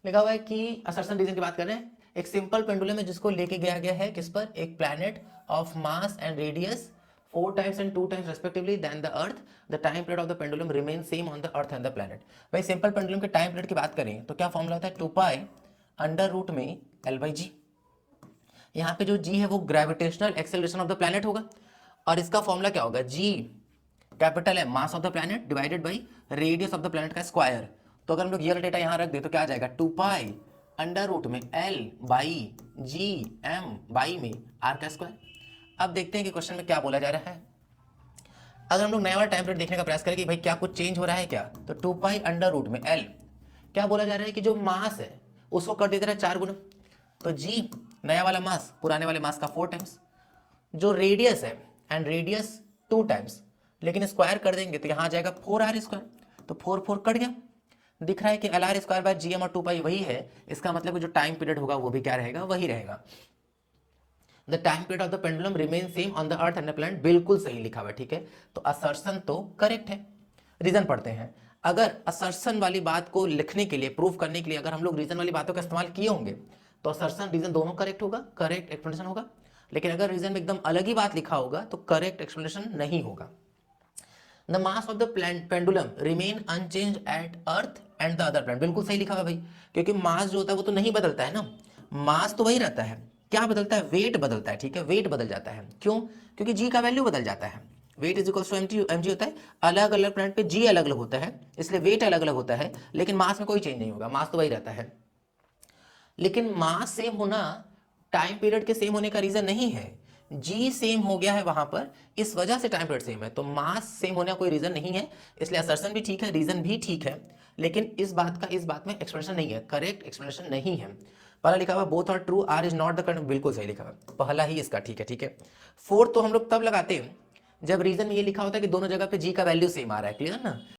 लिखा हुआ है कि असर्शन रीजन की बात कर रहे हैं, एक सिंपल पेंडुलम है जिसको लेके गया गया है किस पर, एक planet of mass and radius 4 times and 2 times respectively than the earth. The time period of the pendulum remains same on the earth and the planet. भाई सिंपल पेंडुलम के टाइम पीरियड की बात करें तो क्या फॉर्मूला होता है, 2 pi under root में एल बाई जी। यहाँ पे जो जी है वो gravitational acceleration of the planet होगा, और इसका फॉर्मूला क्या होगा, जी कैपिटल है मास of the planet divided by radius of the planet का स्क्वायर। तो अगर हम लोग ये डेटा यहाँ रख दे तो क्या आ जाएगा, 2 पाई अंडर रूट में L by G M by में आर का स्क्वायर। अब देखते हैं कि क्वेश्चन में क्या बोला जा रहा है। अगर हम लोग नया वाला टाइम पीरियड देखने का प्रयास करें कि भाई क्या कुछ चेंज हो रहा है क्या, तो 2 पाई अंडर रूट में एल, क्या बोला जा रहा है कि जो मास है उसको कर देते रहे 4 गुना, तो जी नया वाला मास पुराने वाले मास का 4 टाइम्स, जो रेडियस है एंड रेडियस 2 टाइम्स, लेकिन स्क्वायर कर देंगे तो यहाँ आ जाएगा 4r स्क्वायर, तो 4 4 कट गया, दिख रहा है कि L R square by G M और 2 पाई वही है। इसका मतलब जो टाइम पीरियड होगा वो भी क्या रहेगा, वही रहेगा। The time period of the pendulum remain same on the earth and the planet, बिल्कुल सही लिखा हुआ है, ठीक है। तो असर्शन तो करेक्ट है। रीजन पढ़ते हैं। अगर असर्शन वाली बात को लिखने के लिए, प्रूफ करने के लिए अगर हम लोग रीजन वाली बातों का इस्तेमाल किए होंगे तो असर्शन रीजन दोनों करेक्ट होगा, करेक्ट एक्सप्लेनेशन होगा। लेकिन अगर रीजन में एकदम अलग ही बात लिखा होगा तो करेक्ट एक्सप्लेनेशन नहीं होगा। The mass of the pendulum remain unchanged at earth and the other planet, बिल्कुल सही लिखा हुआ भाई, क्योंकि मास जो होता है वो तो नहीं बदलता है ना, मास तो वही रहता है। क्या बदलता है, वेट बदलता है, ठीक है, वेट बदल जाता है। क्यों, क्योंकि जी का वैल्यू बदल जाता है। Weight is equal to M G होता है, अलग अलग प्लैनेट पे जी अलग अलग होता है, इसलिए वेट अलग अलग होता है, लेकिन मास में कोई चेंज नहीं होगा, मास तो वही रहता है। लेकिन मास सेम होना टाइम पीरियड के सेम होने का रीजन नहीं है। जी सेम हो गया है वहां पर, इस वजह से टाइम पीरियड सेम है, तो मास सेम होने का कोई रीजन नहीं है। इसलिए असर्शन भी ठीक है, रीजन भी ठीक है, लेकिन इस बात में एक्सप्लेनेशन नहीं है, करेक्ट एक्सप्लेनेशन नहीं है। पहला लिखा हुआ both are true, R is not the correct, बिल्कुल सही लिखा हुआ, पहला ही इसका ठीक है, ठीक है। फोर्थ तो हम लोग तब लगाते हैं जब रीजन में ये लिखा होता है कि दोनों जगह पे जी का वैल्यू सेम आ रहा है, क्लियर ना।